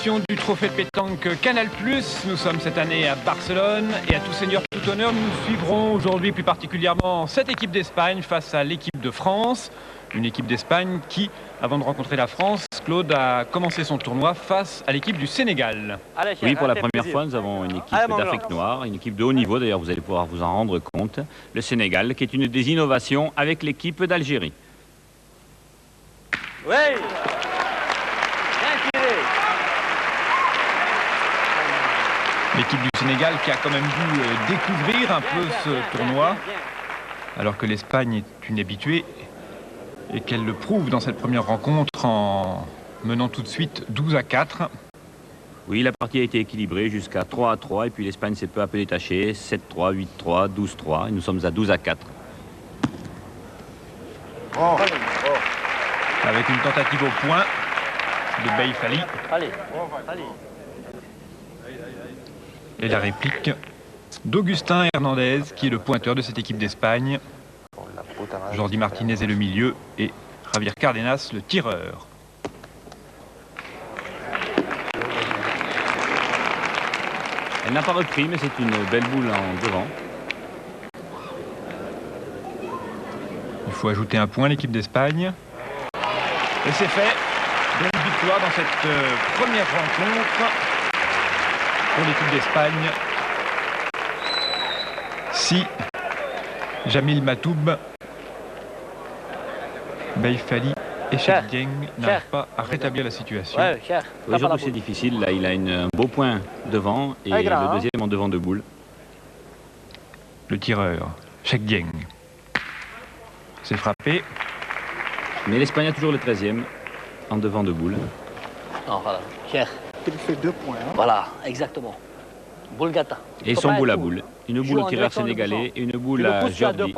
édition du Trophée de pétanque Canal+. Nous sommes cette année à Barcelone et à tout seigneur, tout honneur, nous suivrons aujourd'hui plus particulièrement cette équipe d'Espagne face à l'équipe de France. Une équipe d'Espagne qui, avant de rencontrer la France, Claude a commencé son tournoi face à l'équipe du Sénégal. Oui, pour la première fois, nous avons une équipe d'Afrique noire, une équipe de haut niveau, d'ailleurs vous allez pouvoir vous en rendre compte. Le Sénégal, qui est une des innovations avec l'équipe d'Algérie. Oui. L'équipe du Sénégal qui a quand même dû découvrir un peu ce tournoi, alors que l'Espagne est une habituée et qu'elle le prouve dans cette première rencontre en menant tout de suite 12-4. Oui, la partie a été équilibrée jusqu'à 3-3 et puis l'Espagne s'est peu à peu détachée, 7-3, 8-3, 12-3 et nous sommes à 12-4. Oh. Avec une tentative au point de Baïfali. Allez. Et la réplique d'Augustin Hernandez, qui est le pointeur de cette équipe d'Espagne. Jordi Martinez est le milieu et Javier Cardenas le tireur. Elle n'a pas repris, mais c'est une belle boule en devant. Il faut ajouter un point à l'équipe d'Espagne. Et c'est fait. Donc victoire dans cette première rencontre pour l'équipe d'Espagne. Si Jamil Matoub, Baïfali et Cheikh Dieng n'arrivent pas à rétablir la situation. Oui, surtout que c'est difficile. Là, il a un beau point devant et le deuxième en devant de boule. Le tireur, Cheikh Dieng. C'est frappé. Mais l'Espagne a toujours le 13e en devant de boule. Non, voilà. Cher. Il fait 2 points. Hein. Voilà, exactement. Boule gata. Et son boule à boule. Une boule au tireur sénégalais et une boule à Jordi,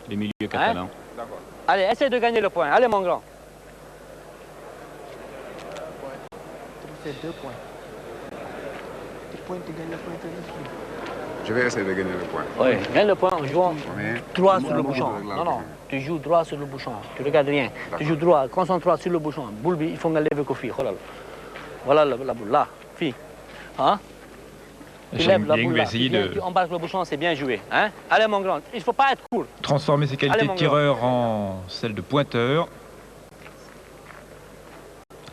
le milieu catalan. Hein? Allez, essaie de gagner le point. Allez, mon grand. Il fait 2 points. Je vais essayer de gagner le point. Oui, gagne le point en jouant droit sur le bouchon. Non, tu joues droit sur le bouchon. Tu regardes rien. Tu joues droit, concentre-toi sur le bouchon. Boule, il faut me lever Kofi. Voilà la boule, là, fille. Hein? Tu lèves la boule là. Tu embarques le bouchon, c'est bien joué. Hein? Allez, mon grand, il ne faut pas être court. Transformer ses qualités de tireur en celles de pointeur.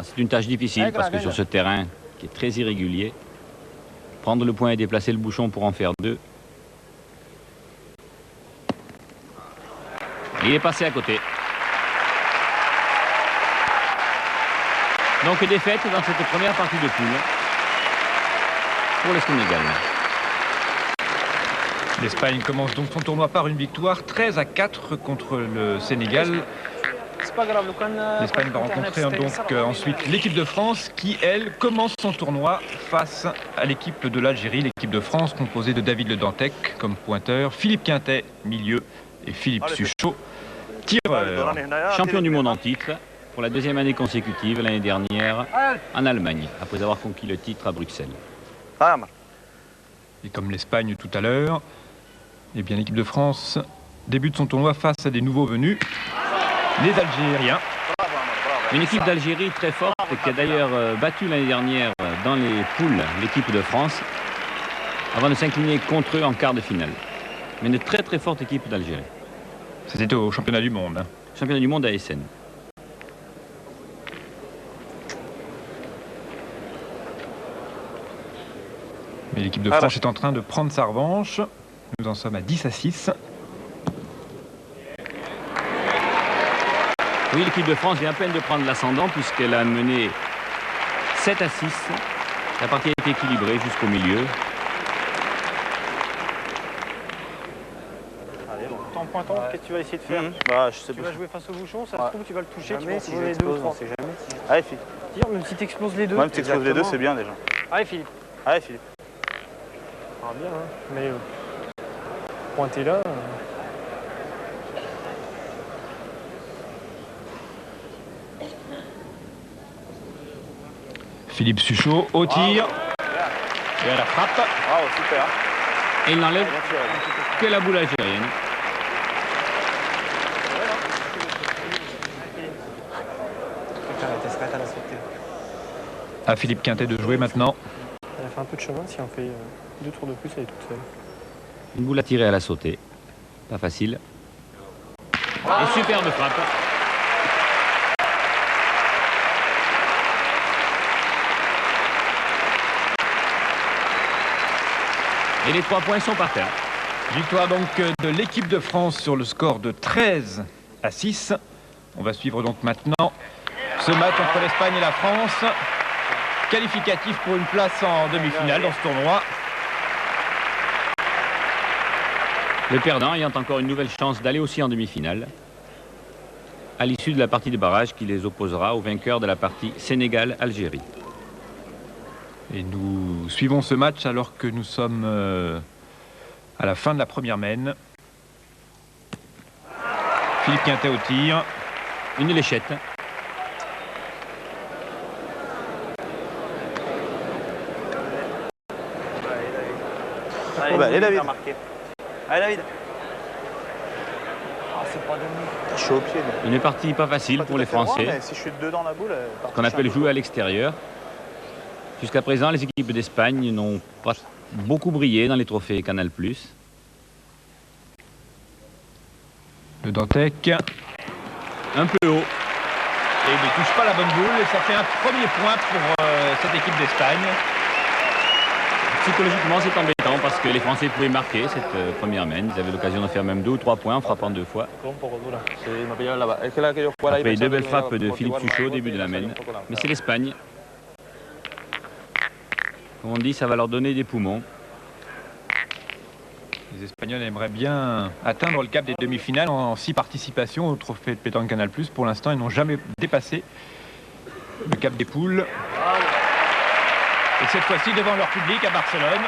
C'est une tâche difficile parce que sur ce terrain qui est très irrégulier, prendre le point et déplacer le bouchon pour en faire 2. Il est passé à côté. Donc défaite dans cette première partie de poule pour le Sénégal. L'Espagne commence donc son tournoi par une victoire 13-4 contre le Sénégal. L'Espagne va rencontrer donc ensuite l'équipe de France qui, elle, commence son tournoi face à l'équipe de l'Algérie. L'équipe de France composée de David Le Dantec comme pointeur, Philippe Quintet, milieu, et Philippe Suchot, tireur. Champion du monde en titre pour la 2e année consécutive l'année dernière en Allemagne, après avoir conquis le titre à Bruxelles. Et comme l'Espagne tout à l'heure, eh bien l'équipe de France débute son tournoi face à des nouveaux venus, les Algériens. Une équipe d'Algérie très forte qui a d'ailleurs battu l'année dernière dans les poules l'équipe de France avant de s'incliner contre eux en quart de finale. Mais une très très forte équipe d'Algérie. C'était au championnat du monde. Championnat du monde à Essen. Mais l'équipe de France est en train de prendre sa revanche. Nous en sommes à 10-6. Oui, l'équipe de France vient à peine de prendre l'ascendant puisqu'elle a mené 7-6. La partie a été équilibrée jusqu'au milieu. Allez, bon. En pointant, qu'est-ce que tu vas essayer de faire? Bah, je sais Tu pas. vas jouer face au bouchon, ça se trouve, tu vas le toucher, tu vas Jamais en si sauver les deux ou j'explose, on trois. sait jamais. Allez, Philippe. Tire, même si tu exploses les deux. Même si tu exploses les deux, c'est bien déjà. Allez, Philippe. Allez, Philippe. Ah, bien, hein. Mais pointer là. Philippe Suchot au tir. Et à la frappe. Bravo, super. Et il n'enlève que la boule algérienne. À Philippe Quintet de jouer maintenant. Elle a fait un peu de chemin. Si on fait 2 tours de plus, elle est toute seule. Une boule à tirer à la sautée. Pas facile. Et superbe frappe. Et les 3 points sont par terre. Victoire donc de l'équipe de France sur le score de 13-6. On va suivre donc maintenant ce match entre l'Espagne et la France. Qualificatif pour une place en demi-finale dans ce tournoi. Le perdant ayant encore une nouvelle chance d'aller aussi en demi-finale à l'issue de la partie de barrage qui les opposera au vainqueur de la partie Sénégal-Algérie. Et nous suivons ce match alors que nous sommes à la fin de la première mène. Philippe Quintet au tir. Une léchette. Allez, David. Allez, David. Je suis au pied. mais Une partie pas facile pas pour tout à les fait droit, Français, mais si je suis dedans la boule, qu'on appelle jouer à l'extérieur. Jusqu'à présent, les équipes d'Espagne n'ont pas beaucoup brillé dans les trophées Canal+. Le Dantec. Un peu haut. Et il ne touche pas la bonne boule. Et ça fait un premier point pour cette équipe d'Espagne. Psychologiquement, c'est embêtant parce que les Français pouvaient marquer cette première mène. Ils avaient l'occasion de faire même 2 ou 3 points en frappant 2 fois. Après 2 belles frappes de Philippe Suchot au début de la mène. Mais c'est l'Espagne. Comme on dit, ça va leur donner des poumons. Les Espagnols aimeraient bien atteindre le cap des demi-finales en 6 participations au trophée de pétanque Canal+. Pour l'instant, ils n'ont jamais dépassé le cap des poules. Et cette fois-ci, devant leur public à Barcelone,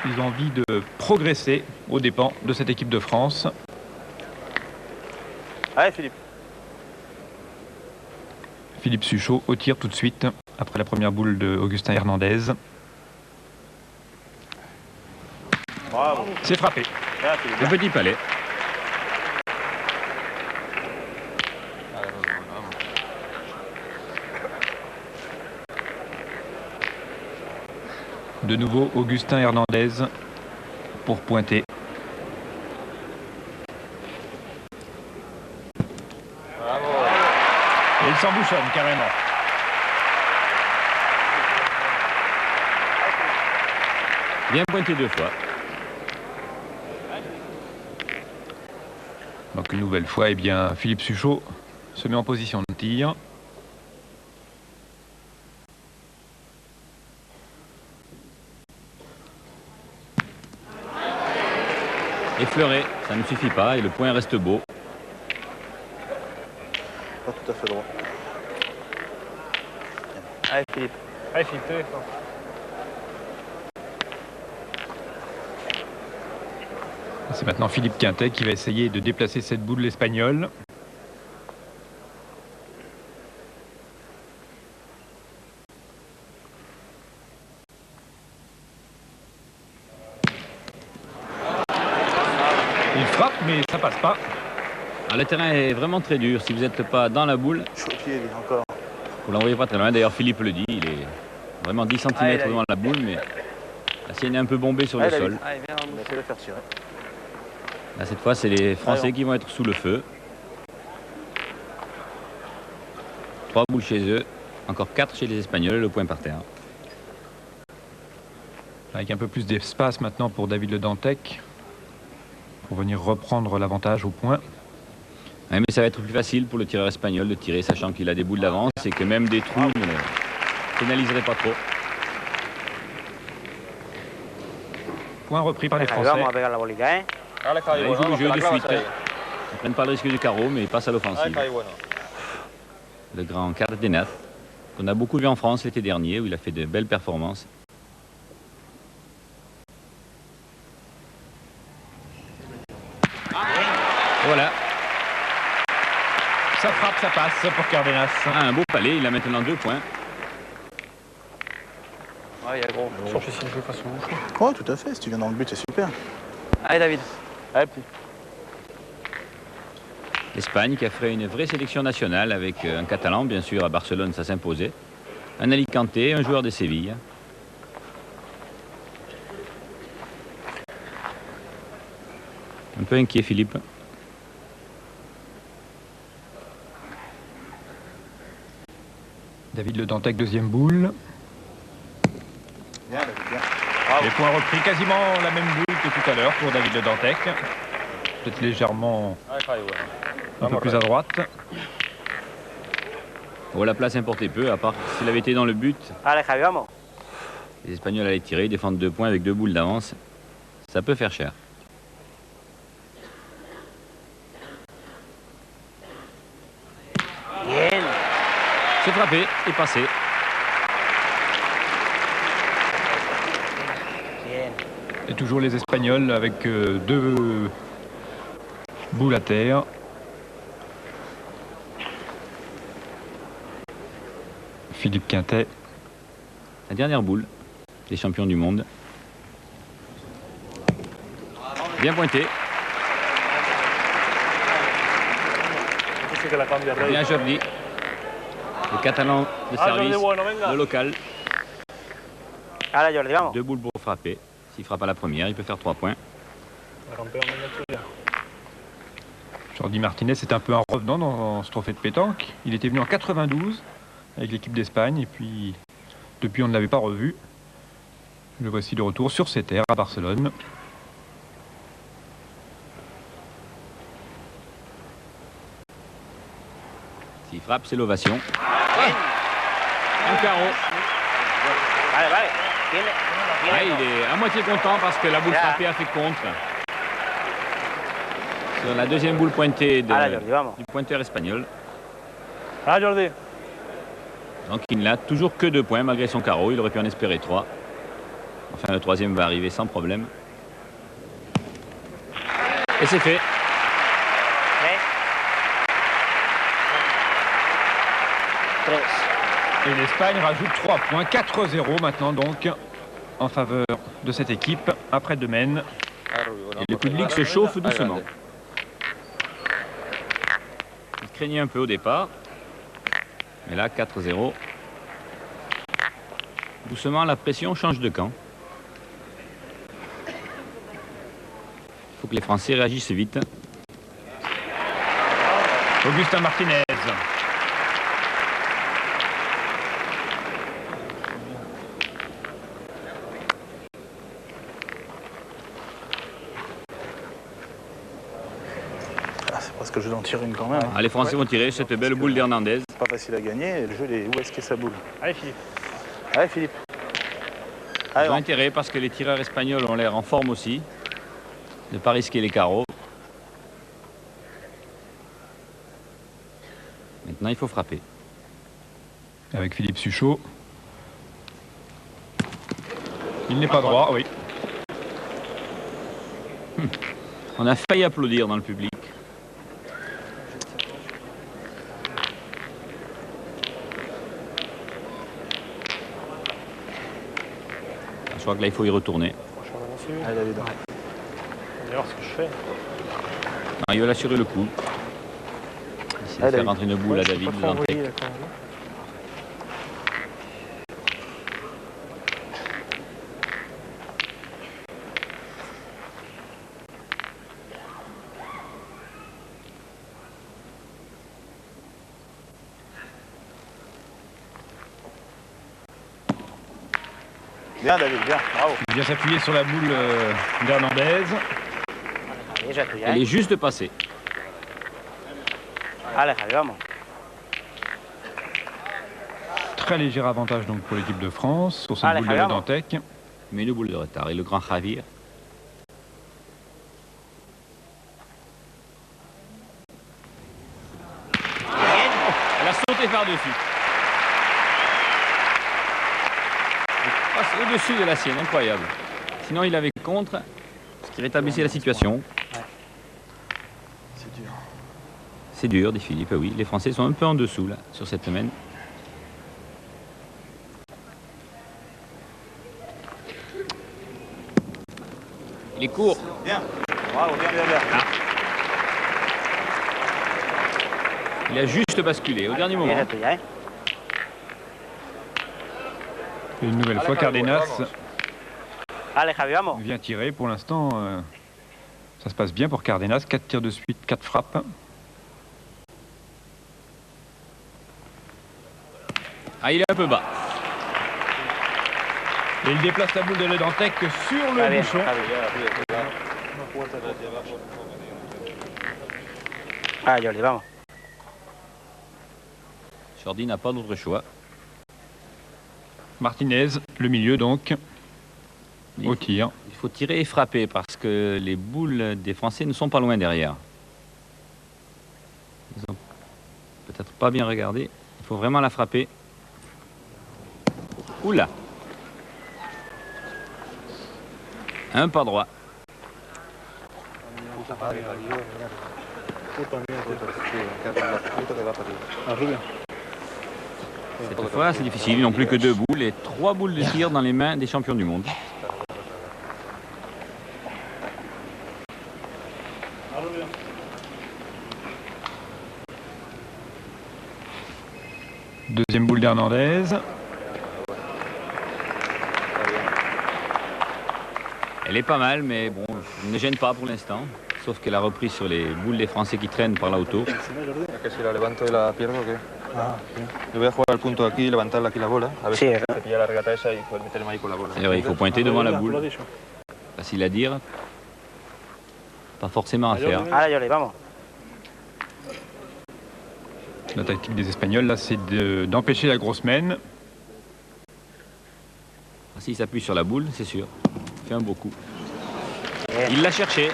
ils ont envie de progresser aux dépens de cette équipe de France. Allez, Philippe. Philippe Suchot au tir tout de suite, après la première boule de Augustin Hernandez. Bravo. C'est frappé. Bien, Philippe. Le petit palais. De nouveau, Augustin Hernandez pour pointer. Et il s'embouchonne carrément. Bien pointé 2 fois. Donc une nouvelle fois, eh bien, Philippe Suchot se met en position de tir. Effleuré, ça ne suffit pas et le point reste beau. Pas tout à fait droit. Allez, Philippe. Allez, Philippe, téléphone. C'est maintenant Philippe Quintet qui va essayer de déplacer cette boule espagnole. Il frappe, mais ça passe pas. Alors, le terrain est vraiment très dur. Si vous n'êtes pas dans la boule, Je suis au pied, encore. vous l'envoyez pas très loin. D'ailleurs, Philippe le dit, il est vraiment 10 cm Allez, devant la boule, mais la sienne est un peu bombée sur le Allez, sol. Allez, viens, On va essayer de le faire tirer. Là, cette fois, c'est les Français qui vont être sous le feu. 3 boules chez eux, encore 4 chez les Espagnols, le point par terre. Avec un peu plus d'espace maintenant pour David Le Dantec, pour venir reprendre l'avantage au point. Ouais, mais ça va être plus facile pour le tireur espagnol de tirer, sachant qu'il a des boules d'avance et que même des trous ne le pénaliseraient pas trop. Point repris par les Français. Vamos a pegar la bolita, ¿eh? Ouais, ils jouent le jeu de suite. Ils ne prennent pas le risque du carreau, mais ils passent à l'offensive. Le grand Cardenas, qu'on a beaucoup vu en France l'été dernier, où il a fait de belles performances. Voilà, Ça frappe, ça passe pour Cardenas. un beau palais, il a maintenant 2 points. Ouais, il y a gros. Surtout s'il joue face au bouchon. Ouais, tout à fait. Si tu viens dans le but, c'est super. Allez, David. Allez, petit. L'Espagne qui a fait une vraie sélection nationale avec un Catalan, bien sûr, à Barcelone, ça s'imposait. Un Alicanté, un joueur de Séville. Un peu inquiet, Philippe. David Le Dantec, deuxième boule. Bien, David, bien. Les points repris, quasiment la même boule que tout à l'heure pour David Le Dantec. Peut-être légèrement un peu plus à droite. Oh, la place importait peu, à part s'il avait été dans le but. Allez, Javi, vamos. Les Espagnols allaient tirer, défendre 2 points avec 2 boules d'avance. Ça peut faire cher. Bien. C'est frappé et passé. Bien. Et toujours les Espagnols avec 2 boules à terre. Philippe Quintet. La dernière boule des champions du monde. Bien pointé. Bien Jordi. Le Catalan de service, le local. Allez, Jordi, vamos. 2 boules pour frapper. S'il frappe à la première, il peut faire 3 points. Jordi Martinez est un peu un revenant dans ce trophée de pétanque. Il était venu en 92 avec l'équipe d'Espagne et puis depuis on ne l'avait pas revu. Le voici de retour sur ses terres à Barcelone. S'il frappe, c'est l'ovation. Un carreau. Vale, vale. Tiene, Ouais, il est à moitié content parce que la boule frappée a fait contre. Sur la deuxième boule pointée Allez, Jordi, vamos. du pointeur espagnol. Ah, Jordi. Donc il n'a toujours que 2 points malgré son carreau. Il aurait pu en espérer 3. Enfin, le troisième va arriver sans problème. Et c'est fait. Et l'Espagne rajoute 3 points, 4-0 maintenant donc en faveur de cette équipe après Demaine. Et le public se chauffe doucement. Il craignait un peu au départ. Mais là, 4-0. Doucement, la pression change de camp. Il faut que les Français réagissent vite. Augustin Martinez. Ah, c'est presque le jeu d'en tirer une quand même. Hein. Ah, les Français vont tirer cette belle boule d'Hernandez. C'est pas facile à gagner. Et le jeu, où est-ce qu'est sa boule? Allez, Philippe. Allez, Philippe. Ils Allez, ont on- intérêt parce que les tireurs espagnols ont l'air en forme aussi. Ne pas risquer les carreaux. Maintenant, il faut frapper. Avec Philippe Suchot. Il n'est pas droit, oui. On a failli applaudir dans le public. Je crois que là, il faut y retourner. Franchement, là-dessus. Allez, David. On va voir ce que je fais. Non, il veut assurer le coup. Essayer de Allez, faire rentrer une boule à je peux David pas trop Dantec. envoyer, là, quand même. Bien, David, bien. Bravo. Il vient s'appuyer sur la boule d'Hernandez. Allez, Jordi, Elle est juste passée. Allez, Javi, vamos. Très léger avantage donc pour l'équipe de France sur cette Allez, boule de Javier. Le Dantec. Mais une boule de retard. Et le grand Javier. Elle a sauté par-dessus. Elle passe au-dessus de la sienne, incroyable. Sinon, il avait contre, ce qui rétablissait la situation. C'est dur. C'est dur, dit Philippe, oui. Les Français sont un peu en dessous, là, sur cette semaine. Il est court. Bien. Bravo, bien, bien, bien. Il a juste basculé au dernier moment. Bien tuya, ¿eh? Et une nouvelle fois, Cardenas Allez, Javi, vamos. vient tirer. Pour l'instant, ça se passe bien pour Cardenas. 4 tirs de suite, 4 frappes. Ah, il est un peu bas. Et il déplace la boule de Le Dantec sur Está le bien, bouchon. Javi. Ah, Jordi, vamos. Jordi n'a pas d'autre choix. Martinez, le milieu donc, au tir. Il faut tirer et frapper parce que les boules des Français ne sont pas loin derrière. Ils ont peut-être pas bien regardé. Il faut vraiment la frapper. Oula! Un pas droit. Cette fois, c'est difficile. Ils n'ont plus que 2 boules et 3 boules de tir dans les mains des champions du monde. Deuxième boule d'Hernandez. Elle est pas mal, mais bon, elle ne gêne pas pour l'instant. Sauf qu'elle a repris sur les boules des Français qui traînent par là autour. Que si la levanto y la pierdo, ¿qué? Yo voy a jugar al punto aquí y levantarla aquí la bola. A ver Sí, si te pilla la regata esa y poder meterme ahí con la bola. D'ailleurs, il faut pointer devant la boule. Facile à dire, pas forcément à faire. Allez, Jordi, vamos. La tactique des Espagnols, là, c'est d'empêcher la grosse mène. S'il s'appuie sur la boule, c'est sûr. Il fait un beau coup. Il l'a cherché.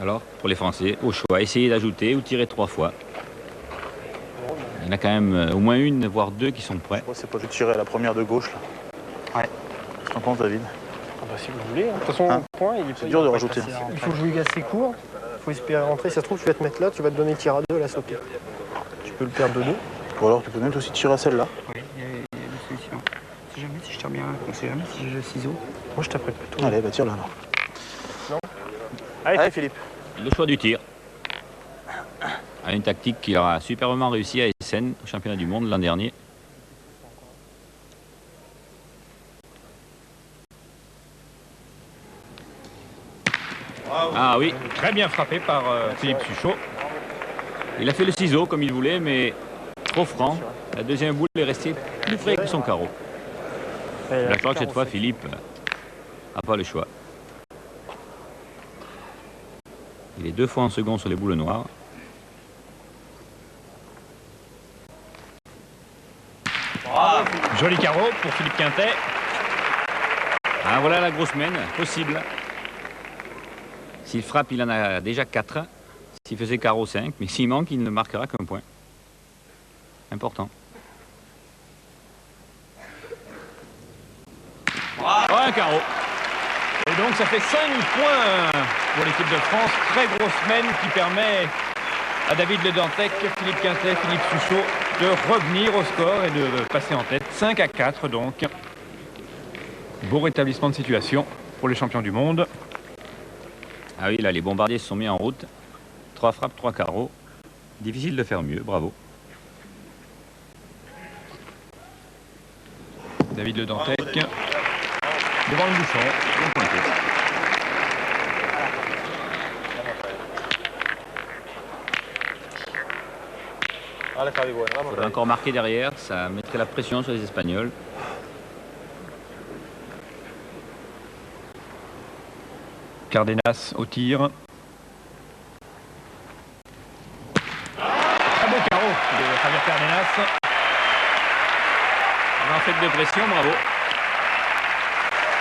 Alors, pour les Français, au choix, essayer d'ajouter ou tirer 3 fois. Il y en a quand même au moins une, voire 2 qui sont prêts. Je crois que c'est pas juste tirer à la première de gauche là. Ouais. Qu'est-ce que t'en penses, David? Ah bah, si vous voulez. hein. De toute façon, Hein, point, c'est dur de rajouter. Il faut jouer assez court. Il faut espérer rentrer. Si ça se trouve, tu vas te mettre là, tu vas te donner le tir à 2 là, sauter. Tu peux le perdre de 2. Ou alors tu peux même aussi tirer à celle-là. Oui, il y a une solution. Si jamais, si je tire bien, on sait jamais si j'ai le ciseau. Moi, je t'apprête plutôt. Allez, bah tire là alors. Non. Allez, Philippe. Le choix du tir. Une tactique qu'il aura superbement réussi à Essen, au championnat du monde l'an dernier. Ah oui, Très bien frappé par Philippe Suchot. il a fait le ciseau comme il voulait, mais trop franc. La deuxième boule est restée plus près que son carreau. Je crois que cette fois, Philippe n'a pas le choix. Il est 2 fois en second sur les boules noires. Joli carreau pour Philippe Quintet. Ah, voilà la grosse mène, possible. S'il frappe, il en a déjà 4. S'il faisait carreau, 5. Mais s'il manque, il ne marquera qu'un point. Important. Oh, un carreau. Et donc ça fait 5 points pour l'équipe de France. Très grosse mène qui permet à David Le Dantec, Philippe Quintet, Philippe Suchot de revenir au score et de passer en tête. 5-4 donc. Beau rétablissement de situation pour les champions du monde. Ah oui, là, les bombardiers se sont mis en route. 3 frappes, 3 carreaux. Difficile de faire mieux, bravo. David Le Dantec devant le bouchon. Bien pointé. Allez, Javi, bueno, Il vamos. faudrait encore marquer derrière, ça mettrait la pression sur les Espagnols. Cardenas au tir. Très beau carreau de Javier Cardenas. En fait de pression, bravo.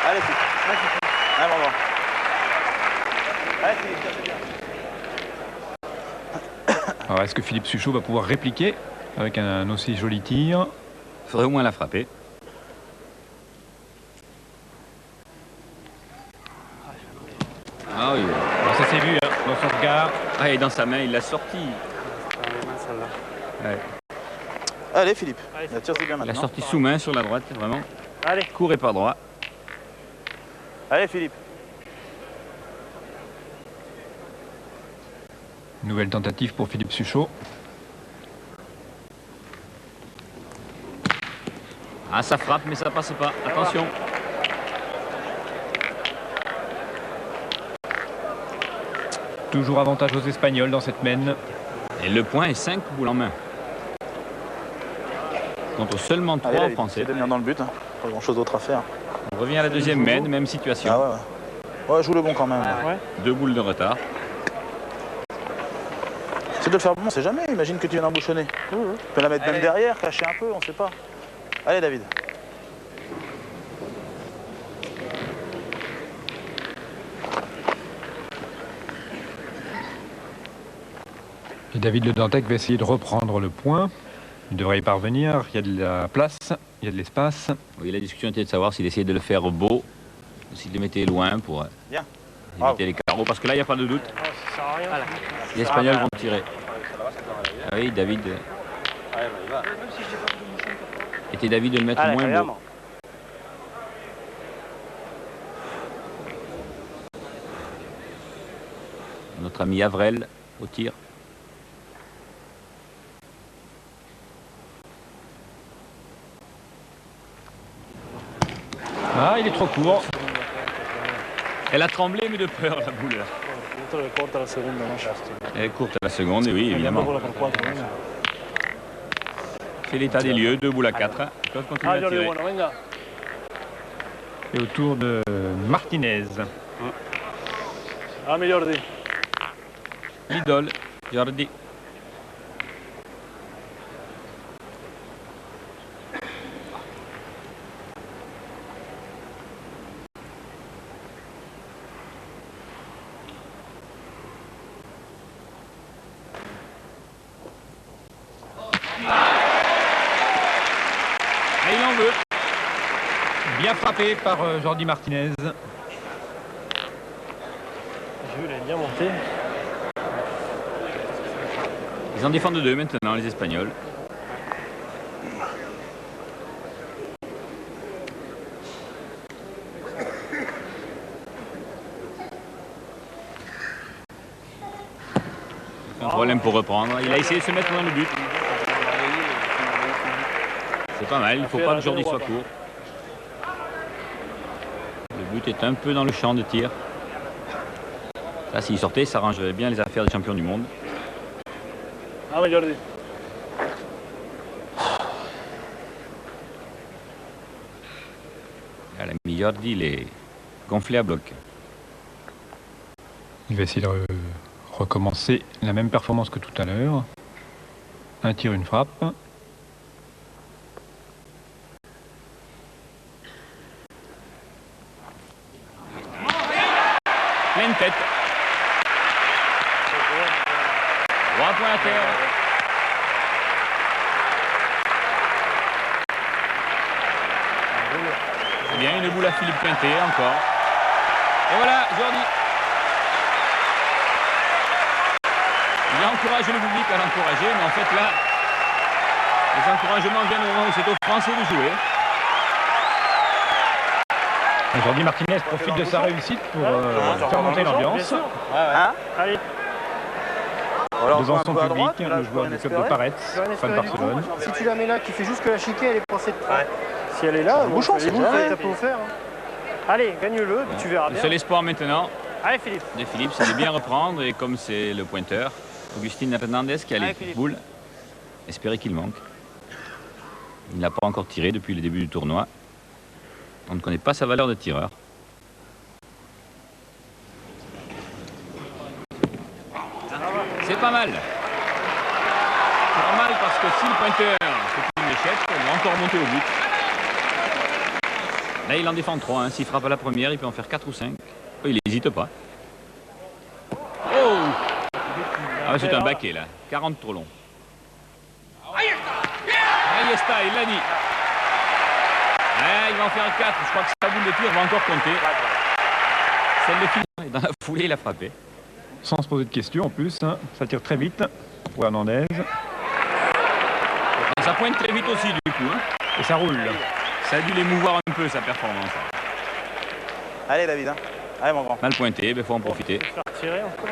Allez, Philippe. Allez, bravo. Allez, Philippe, c'est bien. Alors est-ce que Philippe Suchot va pouvoir répliquer avec un aussi joli tir? Il faudrait au moins la frapper. Ah oui. Alors ça s'est vu hein, dans son regard. Ah, et dans sa main, il l'a sorti. Ouais. Allez, Philippe. La tire, c'est bien Il l'a maintenant. sorti sous main sur la droite, vraiment. Allez. Court et pas droit. Allez, Philippe. Nouvelle tentative pour Philippe Suchot. Ah, ça frappe, mais ça passe pas. Attention. Toujours avantage aux Espagnols dans cette mène. Et le point est 5 boules en main. Contre seulement 3 Allez, Français. de venir dans le but, hein. Pas grand chose d'autre à faire. On revient à la deuxième mène, même situation. Ah ouais, ouais. Ouais, joue le bon quand même. Ouais. 2 boules de retard. C'est de le faire bon, on sait jamais. Imagine que tu viens d'embouchonner. Tu peux la mettre même derrière, cacher un peu, on sait pas. Allez David. Et David Le Dantec va essayer de reprendre le point. Il devrait y parvenir. Il y a de la place, il y a de l'espace. Oui, la discussion était de savoir s'il essayait de le faire beau ou s'il le mettait loin pour Bien. éviter les carreaux. Parce que là, il n'y a pas de doute. Ça sert à rien. Les Espagnols vont tirer. Ah oui, David. Était David de le mettre moins beau. Notre ami Avrel au tir. Ah, il est trop court. Elle a tremblé, mais de peur, la boule. Elle est courte à la seconde, et oui, évidemment. C'est l'état des lieux, 2 boules à 4. Ils peuvent continuer à tirer. Et au tour de Martinez. L'idole, Jordi. Et il en veut. Bien frappé par Jordi Martinez. Jules est bien monté. Ils en défendent 2 maintenant, les Espagnols. Un problème pour reprendre. Il a essayé de se mettre dans le but. C'est pas mal, il ne faut pas que Jordi soit court. Le but est un peu dans le champ de tir. Là, s'il sortait, ça arrangerait bien les affaires des champions du monde. Ah, mais Jordi. Là, l'ami Jordi, il est gonflé à bloc. Il va essayer de recommencer la même performance que tout à l'heure. Un tir, une frappe. Pleine tête. 3 points à terre. C'est bien, une boule à Philippe Pointé encore. Et voilà, Jordi. Il encourage le public à l'encourager, mais en fait là, les encouragements viennent au moment où c'est aux Français de jouer. Jordi Martinez profite de sa réussite pour faire monter l'ambiance. Hein Allez. Devant son public, le joueur du club de Paretz, fan de Barcelone. Si tu la mets là, qui fait juste que la chiquée, elle est coincée de près. Si elle est là, le bouchon, c'est vous jamais. taper au fer. Allez, gagne-le, puis tu verras Le bien. seul espoir maintenant Allez, Philippe. de Philippe, c'est de bien reprendre. Et comme c'est le pointeur, Agustín Hernández qui a les boules, espérer qu'il manque. Il n'a pas encore tiré depuis le début du tournoi. On ne connaît pas sa valeur de tireur. C'est pas mal. C'est pas mal parce que si le pointeur fait une échec, on va encore monter au but. Là, il en défend 3. S'il frappe à la première, il peut en faire 4 ou 5. Oh, il n'hésite pas. Oh! Ah, c'est un baquet, là. 40 trop long. Ayesta, il l'a dit. Il va en faire 4. Je crois que sa boule de tir va encore compter. Celle de Philippe, dans la foulée, il a frappé. Sans se poser de questions en plus, hein. Ça tire très vite pour Hernandez. Et ça pointe très vite aussi, du coup. Et ça roule. Ça a dû l'émouvoir un peu, sa performance. Allez David, hein. Allez mon grand. Mal pointé, il faut en profiter. Faire tirer encore.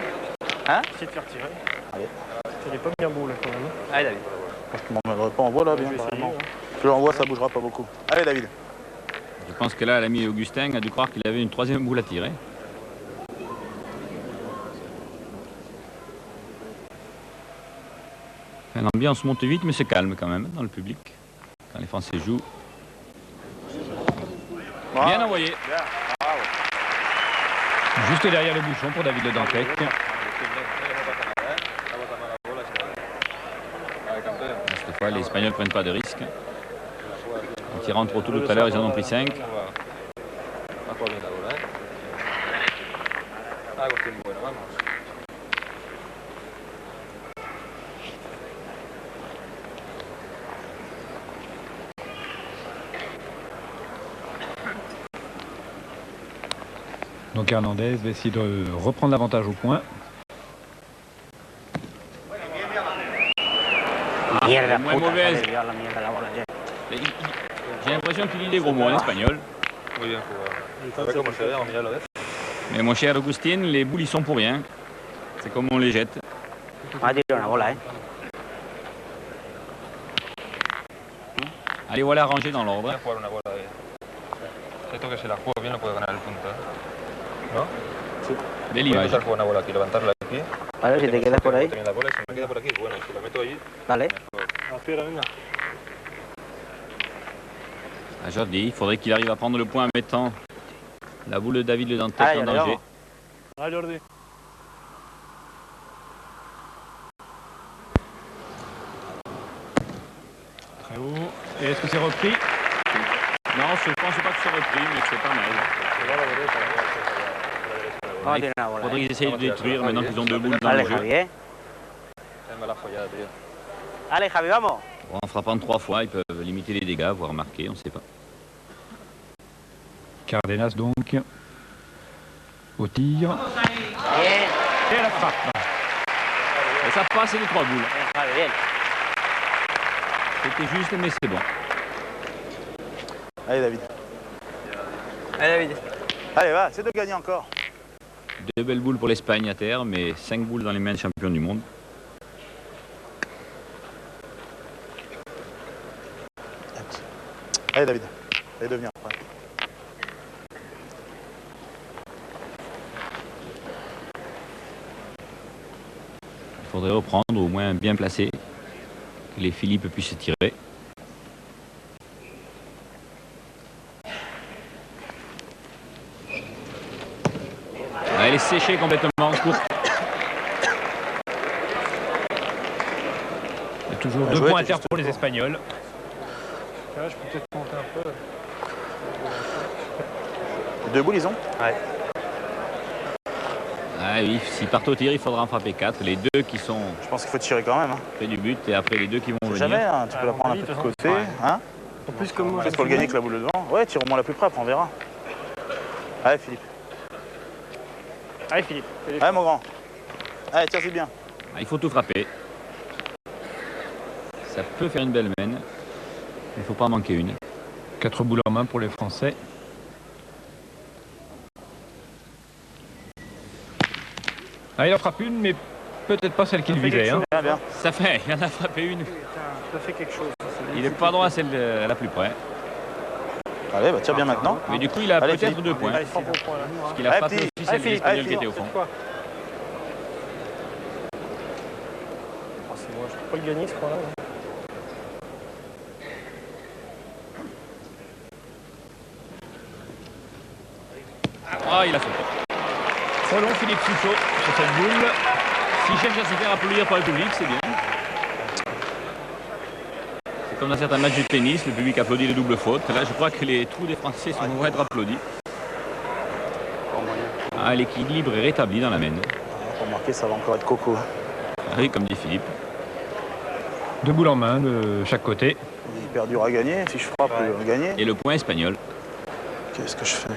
Hein? Essaye de faire tirer. Allez. Elle est pas bien beau là quand même. Allez, David. Je m'en mêlerai pas en voie là, bien carrément. Si je l'envoie, ça bougera pas beaucoup. Allez, David. Je pense que là, l'ami Augustin a dû croire qu'il avait une troisième boule à tirer. L'ambiance monte vite, mais se calme quand même dans le public. Quand les Français jouent. Bien envoyé. Bien. Bravo. Juste derrière le bouchon pour David Le Dantec. Cette fois, les Espagnols ne prennent pas de risques. En tirant trop tôt tout à l'heure, ils en ont pris 5. Donc Hernandez va essayer de reprendre l'avantage au point. Mierda, moins puta, mauvaise. joder, la mierda, la bola, ya. J'ai l'impression qu'il dit des gros mots en espagnol. Muy bien jugado. A ver cómo se ve, vamos a mirarlo, ¿ves? Mais mon cher Augustin, les boules, ils sont pour rien. C'est comme on les jette. Va a tirar una bola, Allez, voilà, rangé dans l'ordre. Voy a jugar una bola de... Esto que se la juega bien no puede ganar el punto, ¿eh? ¿No? Bel Voy a image. intentar jugar una bola aquí, levantarla aquí. A ver si te quedas por ahí. También la bola y si me queda por aquí, bueno, si la meto allí, Dale. À Jordi, il faudrait qu'il arrive à prendre le point en mettant la boule de David Le Dantec Allez, en allez, danger. vamos. Ah Jordi. Très haut. Et est-ce que c'est repris? Non, je ne pense pas que c'est repris, mais c'est pas mal. Vamos a tirar una bola. Faudrait qu'ils essayent de détruire maintenant qu'ils ont deux boules dans Dale, le jeu. Javi, me la follada, tío. Allez, Javi, vamos. En frappant 3 fois, ils peuvent limiter les dégâts, voire marquer, on ne sait pas. Cardenas donc au tir. Bien. Et à la frappe. Et ça passe les 3 boules. Bien, Javi, bien. C'était juste, mais c'est bon. Allez, David. Allez, David. Allez, va, c'est de gagner encore. 2 belles boules pour l'Espagne à terre, mais 5 boules dans les mains de champion du monde. Allez, David. Allez, devenir après. Il faudrait reprendre, au moins bien placé, que les Philippe puissent tirer. Elle est séchée complètement, courte. Il y a toujours Bien 2 joué, points à t'es terre juste pour les fort. Espagnols. Là, je peux peut-être monter un peu. Les 2 boules, ils ont? Ah oui, s'ils partent au tir, il faudra en frapper 4. Les 2 qui sont Je pense qu'il faut tirer quand même. Hein. près du but et après les 2 qui vont venir. Jamais, hein. Tu peux la prendre un peu de côté. Hein? En plus, comme moi, Peut-être pour le gagner avec la boule de devant. Ouais, tire au moins la plus près, après on verra. Allez, Philippe. Allez, Philippe. Allez, mon grand. Allez, tire, c'est bien. Ah, il faut tout frapper. Ça peut faire une belle mène. Il ne faut pas en manquer une. 4 boules en main pour les Français. Ah, il en frappe une, mais peut-être pas celle qu'il visait. Hein. Bien, bien. Ça fait, il en a frappé une. Ça fait quelque chose. Il n'est pas droit à celle la plus près. Allez, bah tire bien maintenant. Mais du coup, il a Allez, peut-être Philippe. 2 points. Allez, frappe au point là. Parce qu'il a Allez, frappé Philippe. aussi celle des Espagnols qui Philippe. était au fond. Quoi Oh, c'est moi, je peux pas le gagner ce point-là. Ah, il a sauté. Trop long, Philippe Souchot sur cette boule. S'il cherche à se faire applaudir par le public, c'est bien. C'est comme dans certains matchs de tennis, le public applaudit les doubles fautes. Là, je crois que les trous des Français vont être applaudis. Ah, l'équilibre est rétabli dans la mène. Pour marquer, ça va encore être coco. Ah oui, comme dit Philippe. 2 boules en main de chaque côté. Il est hyper dur à gagner. Si je frappe, il va gagner. Et le point espagnol. Qu'est-ce que je fais?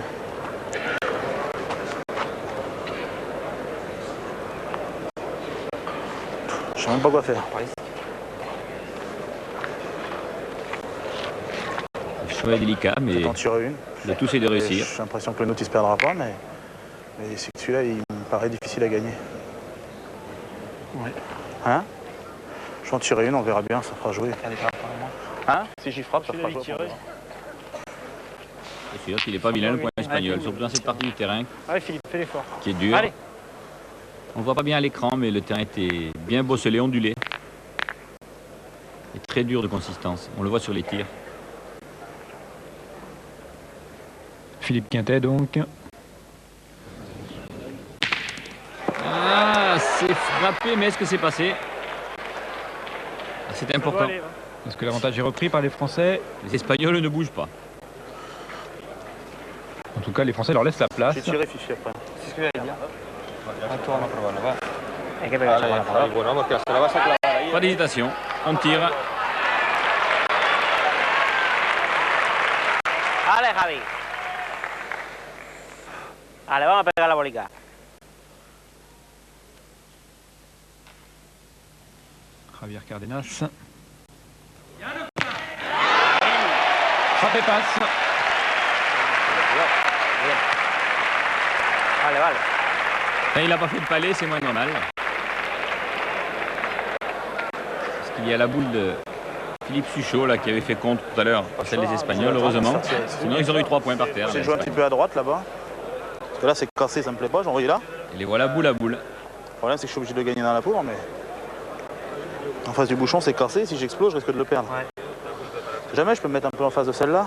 Je sais même pas quoi faire. Le choix est délicat, mais T'en tires une. le tout c'est de réussir. J'ai l'impression que le nôtre il se perdra pas, mais c'est que celui-là il me paraît difficile à gagner. Ouais. Hein? Je vais en tirer une, on verra bien, ça fera jouer. Hein? Si j'y frappe, ça fera jouer. C'est sûr qu'il n'est pas vilain le point espagnol, surtout dans cette partie du terrain. Allez Philippe, fais l'effort. Qui est dur. Allez. On ne voit pas bien à l'écran, mais le terrain était bien bosselé, ondulé. Et très dur de consistance. On le voit sur les tirs. Philippe Quintet donc. Ah, c'est frappé, mais est-ce que c'est passé? C'est important. Est-ce que l'avantage est repris par les Français? Les Espagnols ne bougent pas. En tout cas, les Français leur laissent la place. J'ai tiré Fifi après. C'est ce que j'allais dire. Attends, on va provarlo, va. Hay que pegarse con la Allez, bueno, porque se la vas a clavar ahí. Pas d'hésitation. On tire. Allez Javi. Allez, vamos a pegar la bolica. Javier Cardenas. Frappe et passe. Vale, vale. Quand il n'a pas fait de palais, c'est moins normal. Parce qu'il y a la boule de Philippe Suchot là, qui avait fait contre tout à l'heure, celle des Espagnols, heureusement. Sinon, ils auraient eu 3 points par terre. J'ai joué un petit peu à droite là-bas. Parce que là, c'est cassé, ça me plaît pas. J'en envoyé là. Et les voilà boule à boule. Le problème, c'est que je suis obligé de gagner dans la pauvre, mais. En face du bouchon, c'est cassé. Si j'explose, je risque de le perdre. Ouais. Jamais je peux me mettre un peu en face de celle-là.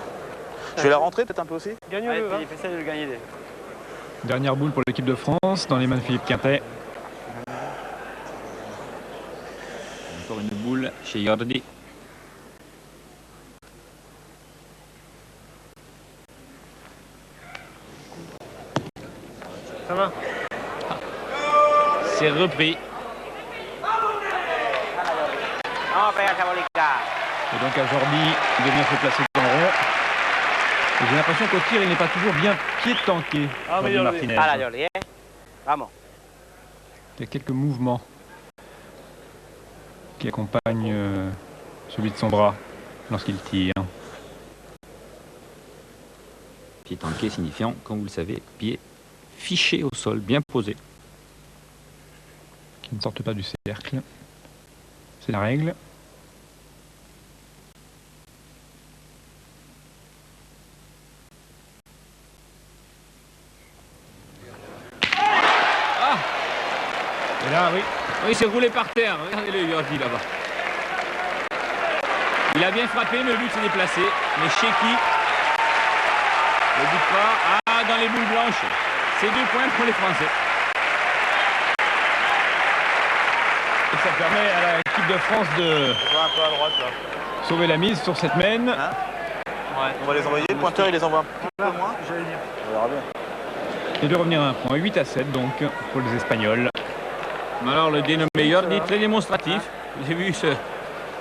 Je vais la rentrer peut-être un peu aussi. Allez Philippe, essaie de le gagner. Dernière boule pour l'équipe de France dans les mains de Philippe Quintet. Encore une boule chez Jordi. Ça va? C'est repris. Vamos a pegar esa bolica. Et donc à Jordi de bien se placer dans le rond. Et j'ai l'impression qu'au tir, il n'est pas toujours bien pied-tanké. Jordi Martinez. Hala Jordi, Vamos. Il y a quelques mouvements qui accompagnent celui de son bras lorsqu'il tire. Pied tanké signifiant, comme vous le savez, pied fiché au sol, bien posé. Qui ne sortent pas du cercle. C'est la règle. Et là, oui. Oui, il s'est roulé par terre. Regardez-le, Jordi, là-bas. Il a bien frappé, mais le but s'est déplacé. Mais chez qui? Le but pas. Ah, dans les boules blanches. C'est 2 points pour les Français. Et ça permet à l'équipe de France de Un peu à droite là. sauver la mise sur cette mène. Hein? Ouais. On va les envoyer. Le pointeur, il les envoie un peu moins. J'allais dire. On verra bien. Et de revenir à un point. 8-7 donc pour les Espagnols. Mais alors, le dénommé Jordi, très démonstratif. J'ai vu se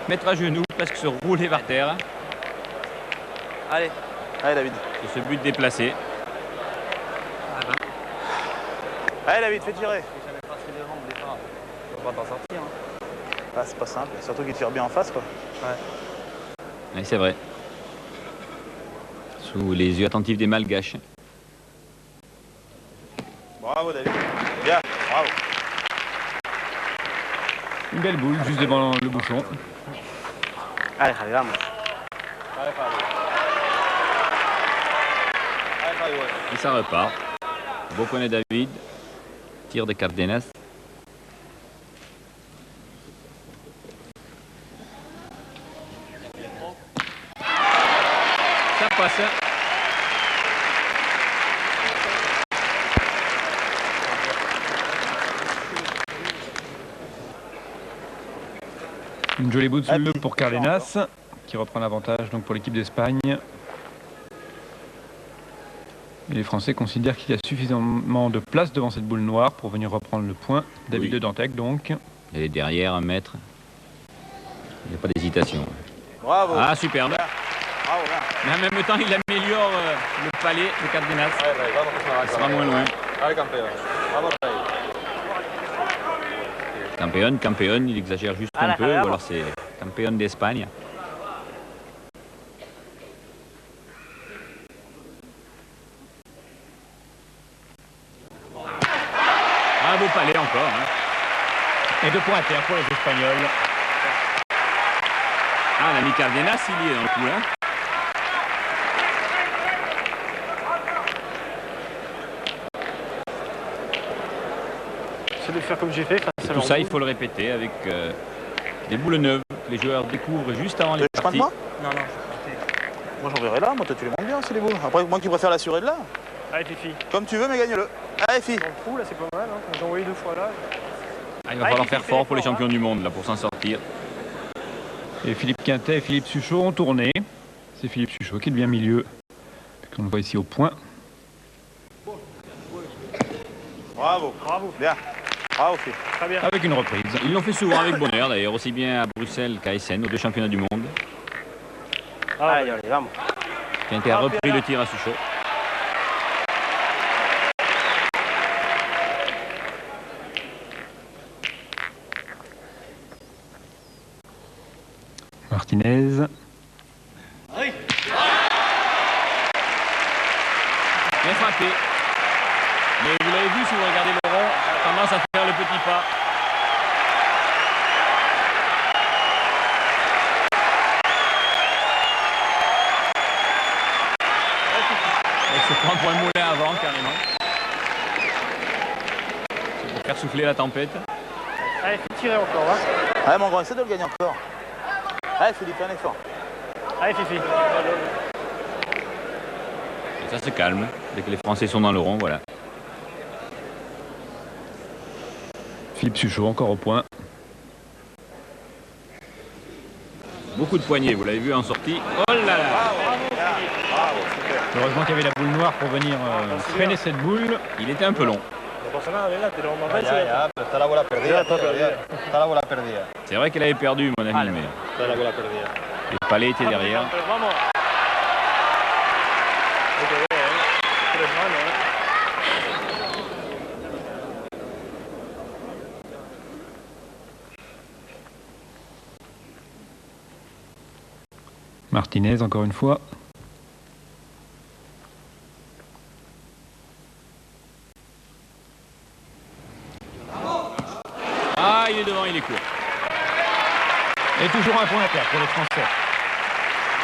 mettre à genoux, presque se rouler par terre. Allez. Allez David. Sur ce but déplacé. Allez David, fais tirer. On va t'en sortir. Ah, c'est pas simple. Surtout qu'il tire bien en face quoi. Oui, c'est vrai. Sous les yeux attentifs des Malgaches. Bravo David. Bien, bravo. Une belle boule juste devant le bouchon. Allez Javi, vamos. Et ça repart. Beau point de David. Tir de Cardenas. Ça passe. Une jolie boule sous le pour Cardenas, qui reprend l'avantage donc pour l'équipe d'Espagne. Et les Français considèrent qu'il y a suffisamment de place devant cette boule noire pour venir reprendre le point. David de Dantec donc. Elle est derrière, 1 mètre. Il n'y a pas d'hésitation. Bravo. Ah, superbe. Bravo, bien. Mais en même temps, il améliore le palais de Cardenas. Il sera moins loin. Allez, campeón. Vamos ahí. Campeón, il exagère juste un peu, ou alors c'est campeón d'Espagne. Ah, beau palais encore. Hein. Et 2 points à terre pour les Espagnols. Ah, l'ami Cardenas, il y est dans le coup, hein. C'est de faire comme j'ai fait. Tout ça, il faut le répéter avec des boules neuves que les joueurs découvrent juste avant les Tu veux que je parties. prenne moi? Non, non. Moi j'en verrai là, moi toi tu les montes bien, c'est les boules. Après, moi qui préfère l'assurer de là. Allez, Fifi. Comme tu veux, mais gagne-le. Allez, fille. Dans le trou, là, c'est pas mal. Hein. J'ai envoyé 2 fois là. Ah, il va falloir faire fort pour les champions du monde là pour s'en sortir. Et Philippe Quintet et Philippe Suchot ont tourné. C'est Philippe Suchot qui est bien milieu. On le voit ici au point. Bravo. Bravo. Bien. Bravo, fille. Très bien. Avec une reprise. Ils l'ont fait souvent avec bonheur d'ailleurs, aussi bien à Bruxelles qu'à Essen, aux 2 championnats du monde. Allez, allez, vamos. Quintet a repris le tir à Suchot. Martinez. Bien frappé. Mais vous l'avez vu si vous regardez le rond, tendance à faire le petit pas. Il se prend pour un moulin avant carrément. C'est pour faire souffler la tempête. Allez, faut tirer encore. Hein. Allez, mon grand, essaie de le gagner encore. Allez, Philippe, fais un effort. Allez, Fifi. Et ça se calme dès que les Français sont dans le rond, voilà. Philippe Suchot encore au point. Beaucoup de poignées, vous l'avez vu en sortie. Oh là là! Heureusement qu'il y avait la boule noire pour venir freiner cette boule. Il était un peu long. Ya, pero está la bola perdida. Está la bola perdida. C'est vrai qu'elle avait perdu, mon ami, mais Está la bola perdida. le palais était derrière. Vamos. Hay que ver, ¿eh? 3 manos, ¿eh? Martinez encore une fois. Ah, il est devant, il est court. Et toujours un point à terre pour les Français.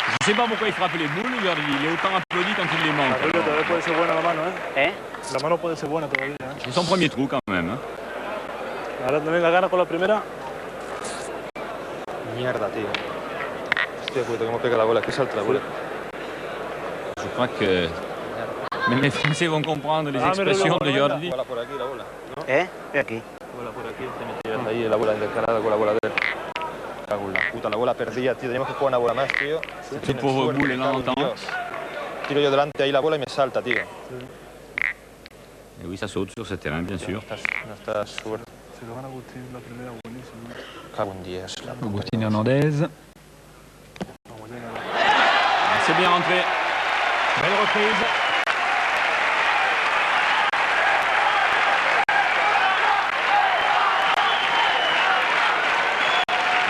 Je ne sais pas pourquoi il frappe les boules, Jordi. Il est autant applaudi quand il les manque. Julio, todavía puede ser buena la mano, ¿eh? ¿Eh? La mano puede ser buena todavía, ¿eh? C'est son premier trou quand même. Hein. Ahora también la gana con la primera. Mierda, tío. Hostia puta, cómo pega la bola. Que salta la bola. Je crois que même les Français vont comprendre les expressions de Jordi. La bola por aquí, la bola. ¿Eh? Ve aquí. La bola por aquí, te metías ahí la bola intercalada con la bola de él. Cago en la puta, la bola perdida, tío. Teníamos que jugar una bola más, tío. Ce pauvre boule là en temps. Tiro yo delante ahí la bola y me salta, tío. Et oui, ça saute sur ce terrain, bien sûr. No está suerte. Se lo gana Agustín la primera, buenísimo. Cago en 10. Agustín Hernandez. C'est bien rentré. Belle reprise.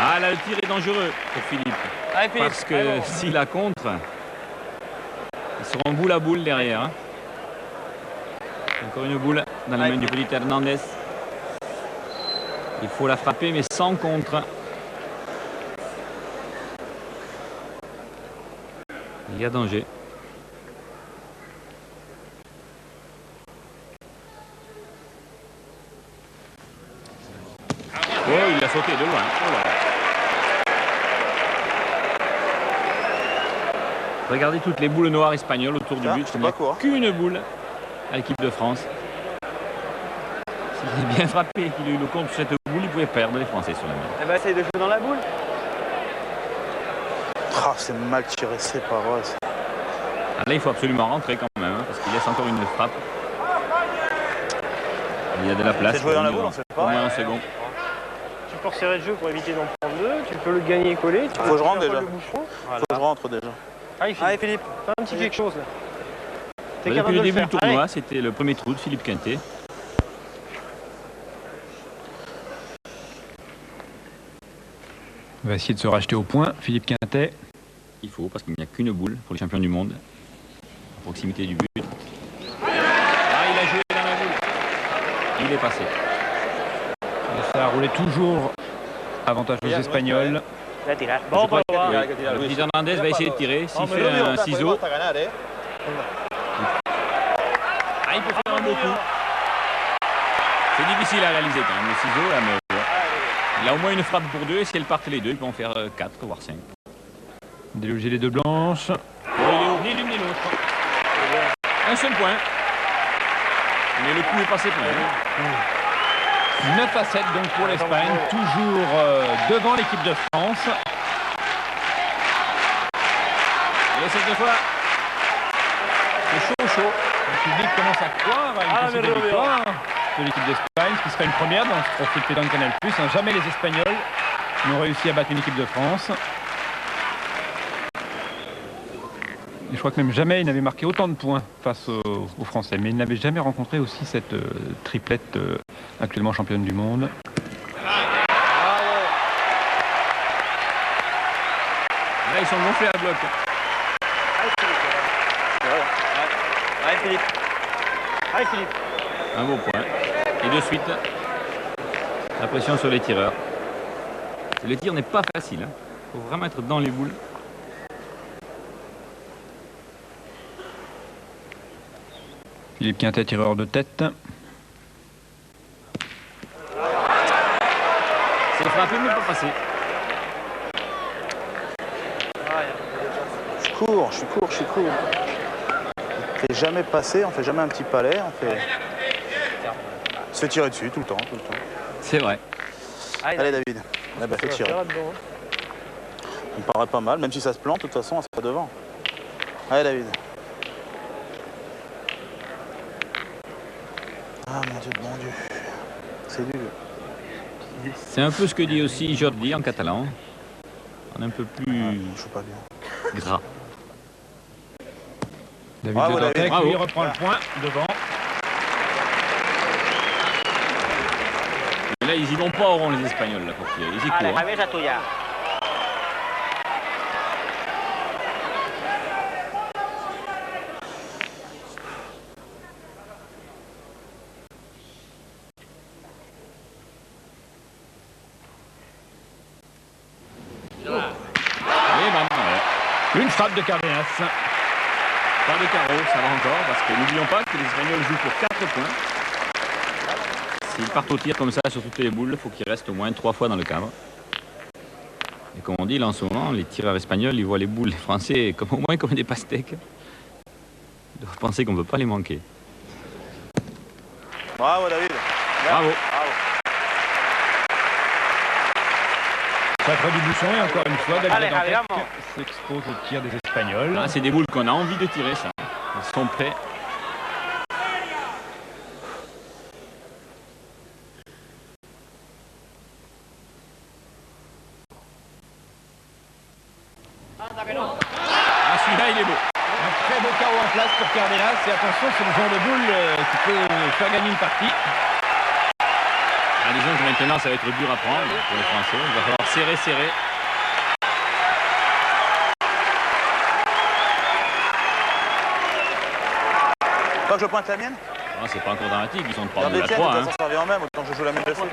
Ah là, le tir est dangereux pour Philippe. Allez, Philippe. Parce que s'il la contre, ils seront boule à boule derrière. Hein. Encore une boule dans les mains du petit Hernandez. Il faut la frapper, mais sans contre. Il y a danger. Oh, il a sauté de loin. Oh là là. Regardez toutes les boules noires espagnoles autour du Ah, but. c'est Il n'y a pas court. qu'une boule à l'équipe de France. S'il est bien frappé, qu'il a eu le compte sur cette boule, il pouvait perdre les Français sur la main. Eh ben, essaye de jouer dans la boule. Ah, c'est mal tiré, c'est pas vrai. ça. Ah, là, il faut absolument rentrer quand même, hein, parce qu'il laisse encore une frappe. Il y a de la place. C'est joué dans la pour boule, venir on sait au pas. moins un second. Tu peux resserrer le jeu pour éviter d'en prendre 2. Tu peux le gagner et coller. Tu peux Faut que je rentre faire déjà. le bouchon. Faut que je rentre déjà. Allez, Philippe. Fais un petit quelque chose là. T'es Depuis capable le de le début faire. du tournoi, c'était le premier trou de Philippe Quintet. On va essayer de se racheter au point. Philippe Quintet. Il faut, parce qu'il n'y a qu'une boule pour les champions du monde. À proximité du but. Ah, il a joué dans la boule. Il est passé. Et ça a roulé boule est toujours avantage aux Espagnols. Va tirar. Je crois que le petit Hernandez va essayer de tirer. S'il fait un ciseau, il peut faire un beau coup. C'est difficile à réaliser quand même, le ciseau, là, mais il a au moins une frappe pour deux, et si elles partent les deux, ils peut en faire 4, voire 5. Déloger les deux blanches. Ni l'une ni l'autre. Un seul point. Mais le coup est passé plein. 9 à 7 donc pour l'Espagne, toujours devant l'équipe de France. Et cette fois, c'est chaud. Le public commence à croire à une possible victoire de l'équipe d'Espagne, ce qui sera une première dans ce trophée de pétanque Canal+. Jamais les Espagnols n'ont réussi à battre une équipe de France. Et je crois que même jamais ils n'avaient marqué autant de points face aux Français. Mais ils n'avaient jamais rencontré aussi cette triplette actuellement championne du monde. Là, ils sont gonflés à bloc. Allez Philippe. Allez Philippe. Un beau point. Et de suite, la pression sur les tireurs. Le tir n'est pas facile. Il faut vraiment être dans les boules. Philippe Quintet, tireur de tête. C'est frappé, mais pas passé. Je cours. On fait jamais passer, on fait jamais un petit palais, on se fait tirer dessus tout le temps. C'est vrai. Allez David, fais tirer. Ça me paraît pas mal, même si ça se plante, de toute façon, on sera devant. Allez David. Ah mon Dieu. C'est nul. C'est un peu ce que dit aussi Jordi en catalan. On est un peu plus Je joue pas bien. gras. David Bravo, de Dantec, David. lui reprend le point devant. Mais là, ils y vont pas au rond, les Espagnols, là, pour tirer. Ils y Allez, courent. Javier, c'est tuya. Une frappe de Cárdenas. Pas de carreau, ça va encore, parce que n'oublions pas que les Espagnols jouent pour 4 points. S'ils partent au tir comme ça sur toutes les boules, il faut qu'ils restent au moins 3 fois dans le cadre. Et comme on dit là en ce moment, les tireurs espagnols, ils voient les boules français comme, au moins comme des pastèques. Ils doivent penser qu'on ne peut pas les manquer. Bravo David. Bravo. Sacre du bouchon et encore une fois, David Allez, de Dantec Javier, s'expose au tir des Espagnols. Ah, c'est des boules qu'on a envie de tirer, ça. Ils sont prêts. Ah, celui-là, il est beau. Un très beau carreau en place pour Cárdenas. Et attention, c'est le genre de boule qui peut faire gagner une partie. Ah, disons que maintenant, ça va être dur à prendre pour les Français. Il va falloir serrer. Pas que je pointe la mienne. Ah, c'est pas encore dramatique, ils sont de 3 Regardez à tiens, 3. de toute Hein. façon ça revient en même, autant que je joue la même de suite.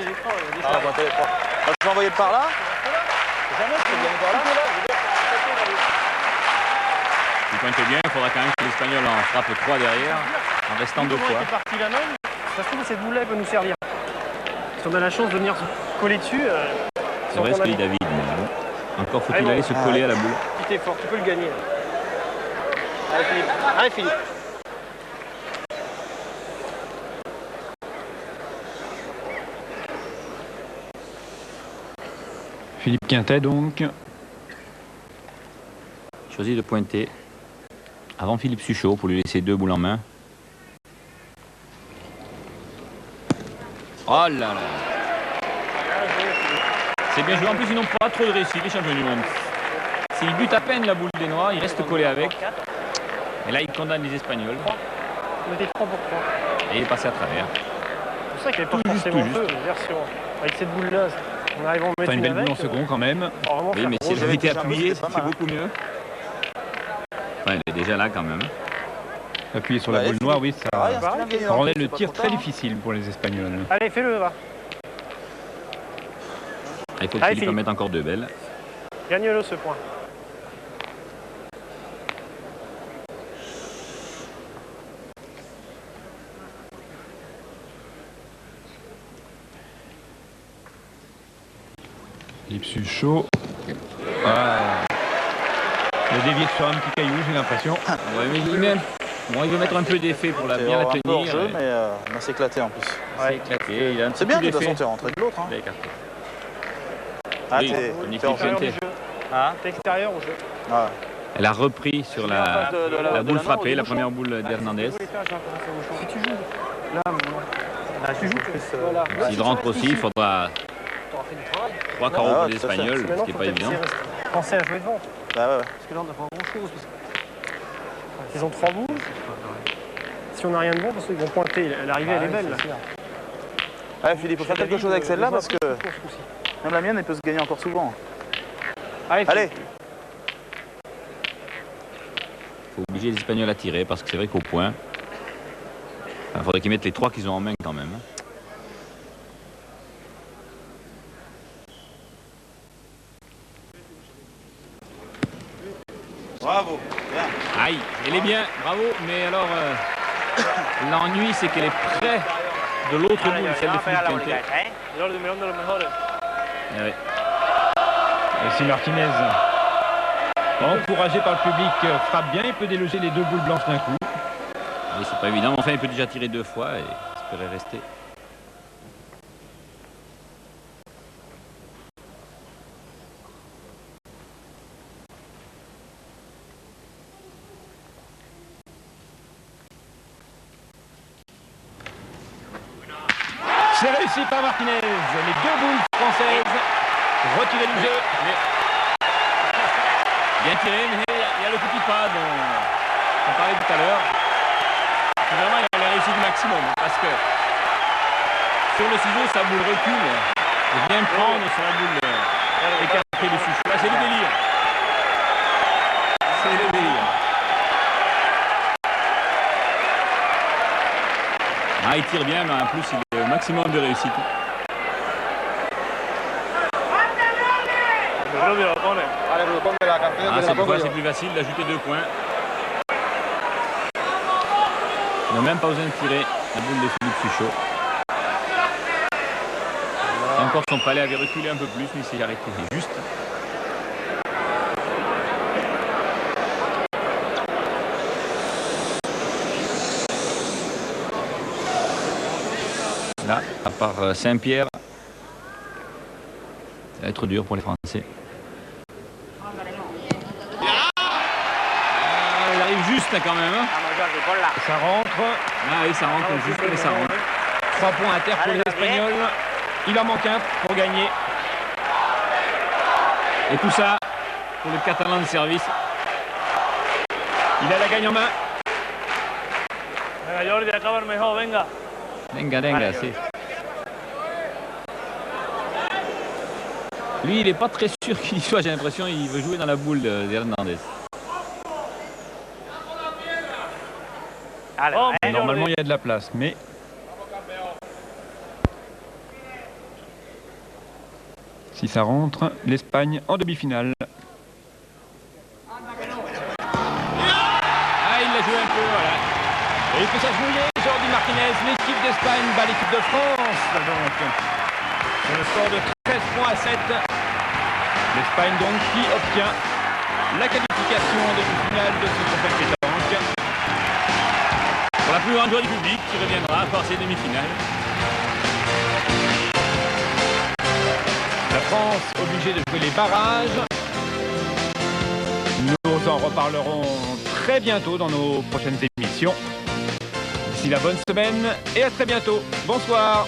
Ah, pointez les 3. Moi, je vais envoyer par là. Jamais je peux gagner par là. Vous pointez bien, il faudra quand même que l'Espagnol en frappe 3 derrière, en restant 2 fois. C'est parti la même. Ça se trouve, cette boule-là peut nous servir. Si on a la chance de venir se coller dessus. C'est vrai ce que dit David, mais encore faut-il aller se coller à la boule. Petit effort, tu peux le gagner. Allez Philippe. Allez Philippe. Philippe Quintet donc. Choisit de pointer avant Philippe Suchot pour lui laisser 2 boules en main. Oh là là. C'est bien joué. En plus, ils n'ont pas trop de réussite, les champions du monde. S'ils butent à peine la boule des Noirs, ils restent collés avec. Et là, ils condamnent les Espagnols. On était 3 pour 3. Et il est passé à travers. C'est pour ça qu'il n'y avait pas Tout juste, forcément tout feu. Avec cette boule-là, on arrive à en mettre Enfin, une belle boule en avec. second quand même. Oui, mais si elle j'avais était touché un peu, appuyée, c'était pas c'est mal, beaucoup mieux. Enfin, elle est déjà là quand même. Appuyé sur la Allez, boule noire, oui, ça Ah, il y a un style rendait le c'est pas tir trop très tard. difficile pour les Espagnols. Allez, fais-le, va. Il faut que Allez, Philippe en Philippe. mette encore 2 belles. Gagne-le ce point. Philippe Suchot. Ah. Il a dévié sur un petit caillou, j'ai l'impression. Ouais, mais il veut mettre un peu d'effet pour bien la un peu hors tenir. jeu, mais on va s'éclater en plus. C'est éclaté. Il a un C'est petit bien, peu de toute façon, d'effet. tu es rentré de l'autre. Hein. Il a écarté. Ah, Oui, t'es Tony hors jeu. Philippe Du jeu. Ah. T'es extérieur au jeu. Ouais. Elle a repris sur en la face de la boule main ou frappée, du la bouchon. première boule d'Hernandez. Si tu joues là, tu joues plus. S'il rentre aussi, il faudra 3 carreaux Ah, pour ouais, les tout à fait. Espagnols, ce Maintenant, qui n'est faut pas peut-être évident. penser à jouer devant. Bah ouais. Parce que là, on n'a pas grand-chose. Ils ont 3 boules. Si on n'a rien de bon, parce qu'ils vont pointer. L'arrivée, elle est belle. Là. Allez Philippe, faut faire quelque chose avec celle-là parce que même la mienne, elle peut se gagner encore souvent. Allez. Il faut obliger les Espagnols à tirer parce que c'est vrai qu'au point, il faudrait qu'ils mettent les 3 qu'ils ont en main quand même. Bravo. Bien. Aïe, elle est bien, bravo, mais alors l'ennui c'est qu'elle est près de l'autre boule, celle de Philippe Quintet. Eh ouais. Et si Martinez, encouragé par le public, frappe bien, il peut déloger les 2 boules blanches d'un coup. Oui, c'est pas évident, mais enfin il peut déjà tirer 2 fois et espérer rester. C'est réussi par Martinez. Les 2 boules françaises retirées du jeu. Bien tiré, mais il y a le petit pas dont on parlait tout à l'heure. Vraiment, il a réussi du maximum parce que sur le ciseau, sa boule recule et vient prendre sur la boule écartée du Suchot. Là, c'est le délire. C'est le délire. Ah, il tire bien, mais en plus, il est au maximum de réussite. Ah, cette fois, c'est plus facile d'ajouter 2 points. Il n'a même pas besoin de tirer la boule de Philippe Suchot. Et encore, son palais avait reculé un peu plus, mais il s'est arrêté juste. Là, à part Saint-Pierre, ça va être dur pour les Français. Il arrive juste là, quand même. Hein. Ça rentre. Ah oui, ça rentre juste, mais ça rentre. 3 points à terre pour les Espagnols. Il en manque un pour gagner. Et tout ça pour le Catalan de service. Il a la gagne en main. Venga, venga, c'est... Lui, il n'est pas très sûr qu'il y soit, j'ai l'impression, il veut jouer dans la boule d'Hernandez. Normalement, il y a de la place, mais... Si ça rentre, l'Espagne en demi-finale. Ah, il l'a joué un peu, voilà. Et il peut s'agenouiller, Jordi Martinez. L'équipe d'Espagne bat l'équipe de France. Donc, sur le score de 13 points à 7. L'Espagne donc qui obtient la qualification en demi-finale de ce trophée de pétanque. Pour la plus grande joie du public qui reviendra par ces demi-finales. La France obligée de jouer les barrages. Nous en reparlerons très bientôt dans nos prochaines émissions. D'ici la bonne semaine et à très bientôt. Bonsoir.